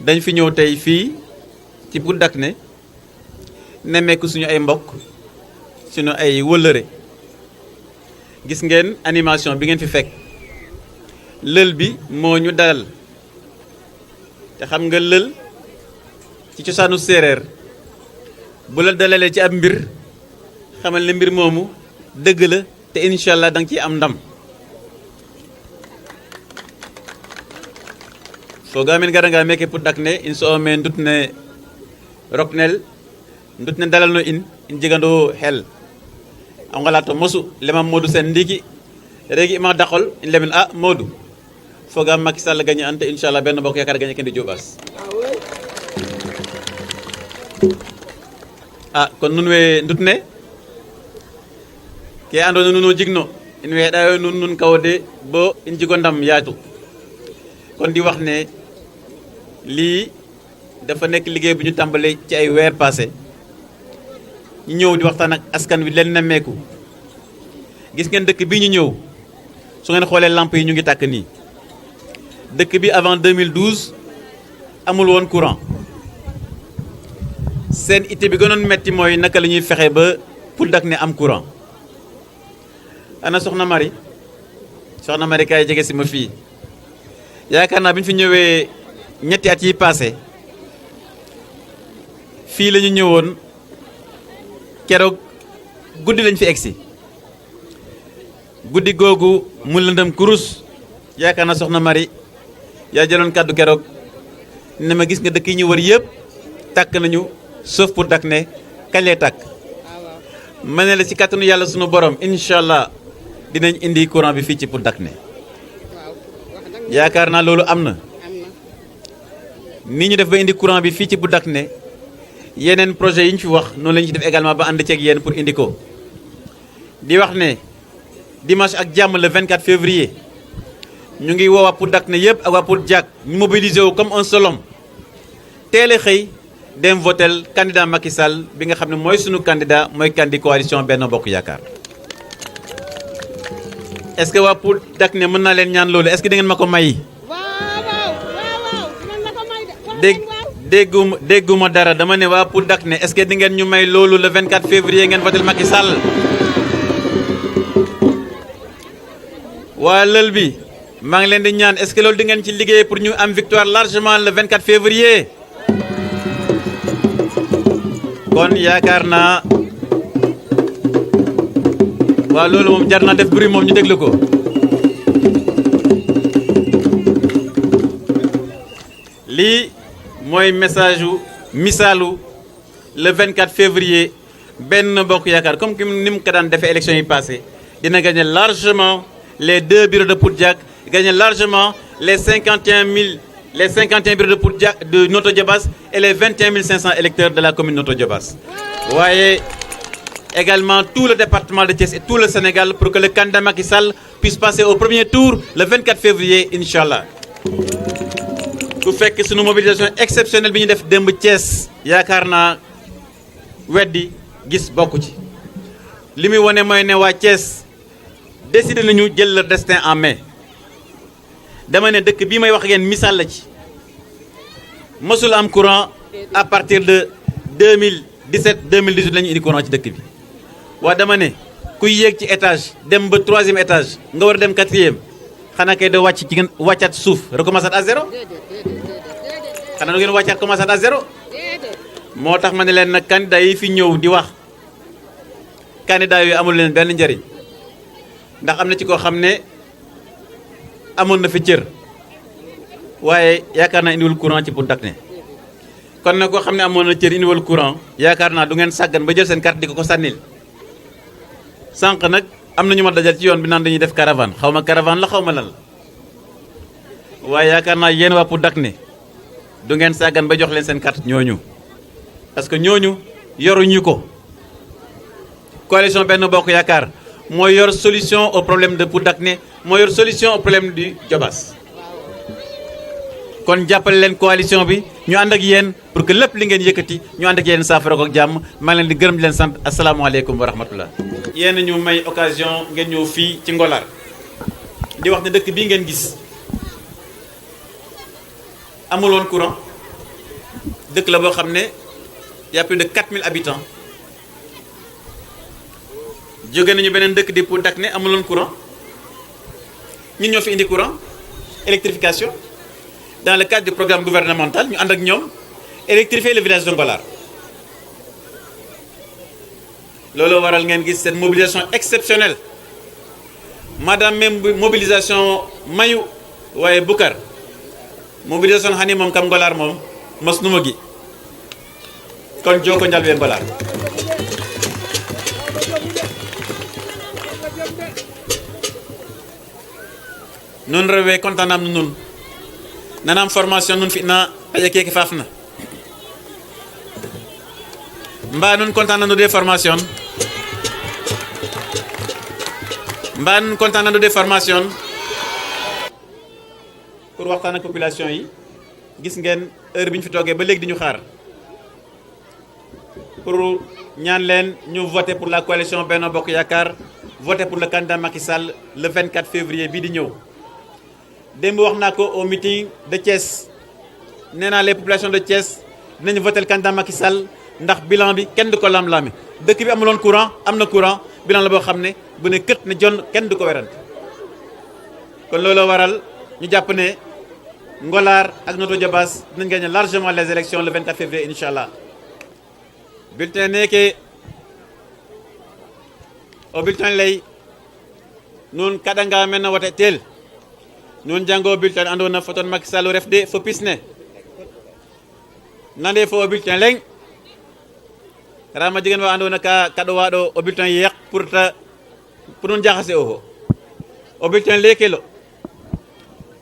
dañ fi ñëw tey fii ci Pout Dagné nemmeeku suñu ay mbokk suñu ay wëllëre gis ngeen animation bi ngeen fi fekk lël bi moo ñu dalal te xam nga lël ci cosaanu séeréer bu la dalalee ci ab mbir xamal ne mbir moomu dëgg la te incha allah da nga ciy am ndam fogamen garanga meke Pout Dagné in so'o me ndutne roknel ndutne dalal no in jegando xel a ngalato mosu lemam Modou Sène ndiki regi ima daqol in lemin a Modou fogam Macky Sall gagné ante inchallah benn bokk yaakaar gagné kendi Diobass kon nun we ndutne ke andona nuno jigno in weeɗayo nun kawde bo in jigo ndam yaatu kon di wax ne lii dafa nekk liggéey bu ñu tàmbalee ci ay weer passé ñu ñëw di waxtaan ak askan wi leen nemmeeku gis ngeen dëkk bi ñu ñëw su ngeen xoolee lamp yi ñu ngi tàkk nii dëkk bi avant 2012 amul woon courant seen ité bi gënoon metti mooy naka la ñuy fexe ba Pout Dagné am courant ana soxna Mari kaay jege si ma fii yaakaar naa bi ñu fi ñëwee ñetti at yi passé fii la ñu ñëwoon keroog guddi lañ fi egsi guddi googu mu lëndëm kurus yaakaar naa soxna Mari yaa jëloon kàddu keroog ne ma gis nga dëkk yi ñu wër yëpp tàkk nañu sauf Pout Dagné kañ lay tàkk ma ne la ci kàttanu yàlla sunu borom incha allah dinañ indi courant bi fii ci Pout Dagné yaakaar naa loolu am na ni ñu def ba indi courant bi fii ci Pout Dagné yeneen projet yi ñu fi wax noonu la ñu ci def également ba ànd ceeg yéen pour indi ko di wax ne dimanche ak jàmm le 24 février ñu ngi woo waa Pout Dagné yëpp ak waa Pout Diack ñu mobiliser wu comme un seul homme teel a xëy dem votel candidat Macky Sall bi nga xam ne mooy sunu candidat mooy candidat coalition Benno Bokk Yaakaar est-ce que waa Pout Dagné mën naa leen ñaan loolu est-ce que da ngeen ma ko may dégguma dara dama ne waa Pout Dagné est-ce que di ngeen ñu may loolu le 24 février ngeen votel Macky Sall waa lël bi maa ngi leen di ñaan est-ce que loolu di ngeen ci liggéey pour ñu am victoire largement le 24 février kon yaakaar naa waaw loolu moom jar naa def bruit moom ñu déglu ko lii mooy message u misaalu le 24 février Benno Bokk Yaakaar comme ni mu ko daan defee élection yi passé dina gagner largement les 2 bureaux de Pout Diack gagner largement les 51 bureaux de Pout Diack de Notto Diobass et les 21 500 électeurs de la commune Notto Diobass waaye également tout le département de Thiès et tout le Sénégal pour que le candidat Macky Sall puisse passer au premier tour le 24 février inchallah ku fekk sunu mobilisation exceptionnelle bi ñu def démb Thiès yaakaar naa weddi gis bokku ci li muy wane mooy ne waa Thiès décidé nañu jël leur destin en main dama ne dëkk bii may wax ngeen misaal la ci mësul am courant à partir de 2017 2018 la ñu indi courant ci dëkk bi waa dama ne kuy yéeg ci étage dem ba 3e étage nga war a dem 4e xanaa kay doo wàcc ci wàccaat suuf recommencer à zéro xanaa du ngeen wàccaat commencer à zéro moo tax ma ne leen nag candidat yi fi ñëw di wax candidat yooyu amul leen benn njëriñ ndax am na ci koo xam ne amoon na fi cër waaye yaakaar naa indiwul courant ci Pout Dagné kon nag koo xam ne amoon na cër indiwul courant yaakaar naa du ngeen sàggan ba jël seen carte di ko sànnil sànq nag am na ñu ma dajal ci yoon bi naan dañuy def caravane xaw ma caravane la xaw ma lan la waaye yaakaar naa yéen waa Pout Dagné du ngeen sàggan ba jox leen seen carte ñooñu parce que ñooñu yoruñu ko coalition Benno Bokk Yaakaar moo yor solution au problème de Pout Dagné moo yor solution au problème du Diobass kon jàppale leen coalition bi ñu ànd ak yéen pour que lépp li ngeen yëkkati ñu ànd ak yéen saafara ko ak jàmm maa ngi leen di gërëm di leen sant asalaamaaleykum wa rahmatullah yéen ñu may occasion ngeen ñëw fii ci Ngolaar di wax ne dëkk bii ngeen gis amul woon courant dëkk la boo xam ne y a plus de 4000 habitants jóge nañu beneen dëkk di pour dak ne amuloon courant ñun ñoo fi indi courant électrification dans le cadre du programme gouvernemental ñu ànd ak ñoom électrifier le village de Ngolaar loolu waral ngeen gis cette mobilisation exceptionnelle madame même mobilisation mayu waaye Bukar mobilisation xani moom kam Ngolaar moom mos numa gi kon joko njal we Ngolaar nun rewe kontanam nun nanam formation nun fitna aje keke fafna mba nun kontanam de formation mba nun kontanam de formation pour waxtaan ak population yi gis ngeen heure bi ñu fi toogee ba léegi di ñu xaar pour ñaan leen ñu voter pour la coalition Benno Bokk Yaakaar voter pour le candidat Macky Sall le 24 février bii di ñëw démb wax naa ko au meeting de Thiès nee naa les populations de Thiès dinañu voter le candidat Macky Sall ndax bilan bi kenn du ko lam-laame dëkk bi amuloon courant am na courant bilan la boo xam ne bu ne kët ne jon kenn du ko werante kon looloo waral ñu jàpp ne Ngolaar ak Notto Diobass dinañ gagner largement les élections le 24 février inchallah bulletin neke o bulletin ley nun kaɗanga men no wote tel nun jango bulletin andona foton Macky Sall refde fo pisne nande fo o bulletin leng rama jegen wa andona ka kaɗo waɗo o bulletin yeeq pour nun jaxase o bulletin lekelo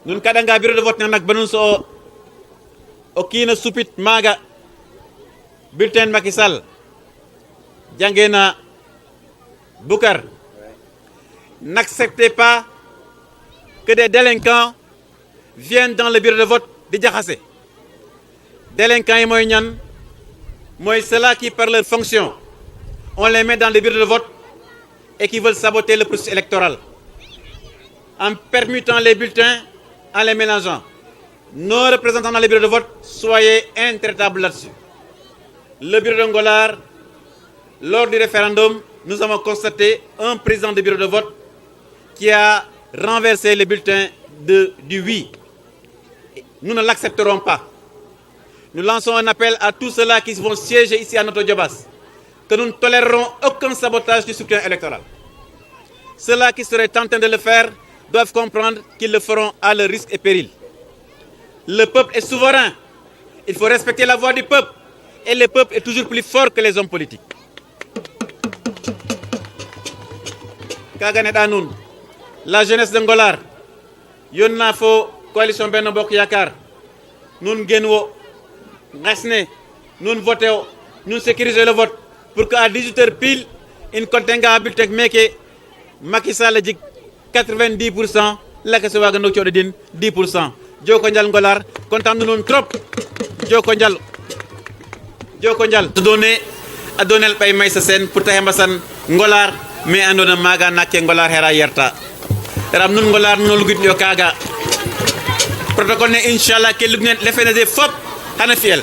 nun kaɗanga bureau de vote ne nak banun so o kiina supit maaga bulletin Macky Sall jangena Bukar n'acceptez pas que des délinquants viennent dans le bureau de vote di jaxase délinquants yi mooy ñan mooy ceux-là qui par leur fonction on les met dans le bureau de vote et qui veulent saboter le processus électoral en permutant les bulletins, en les mélangeant. Nos représentants dans les bureaux de vote, soyez intraitables là-dessus. Le bureau de Ngolaar, lors du référendum, nous avons constaté un président du bureau de vote qui a renversé les bulletins du oui. Nous ne l'accepterons pas. Nous lançons un appel à tous ceux-là qui vont siéger ici à Notto Diobass, que nous ne tolérerons aucun sabotage du scrutin électoral. Ceux-là qui seraient tentés de le faire doivent comprendre qu'ils le feront à leur risque et péril. Le peuple est souverain. Il faut respecter la voix du peuple. Et le peuple est toujours plus fort que les hommes politiques. Kaganeɗa nun, la jeunesse de Ngolaar, yonna fo coalition Benno Bokk Yaakaar, nun gen wo, ngasne, nun voté o, nun sécuriser le vote, pour qu'à 18h pile, in kontenga bulletin meke, Macky Sall jik 90%, laka se waga no coɗo din 10%. Joko njal Ngolaar, kontaan nun trop. Joko njal. Joko njal. Donné a donel pay may sa sen pour taxe mbasan Ngolaar mais andona maga nakke Ngolaar hera yerta. Ram nun Ngolaar no lugit yo kaga. Protocole ne inshallah ke lugnen lefene de fop hana fiel.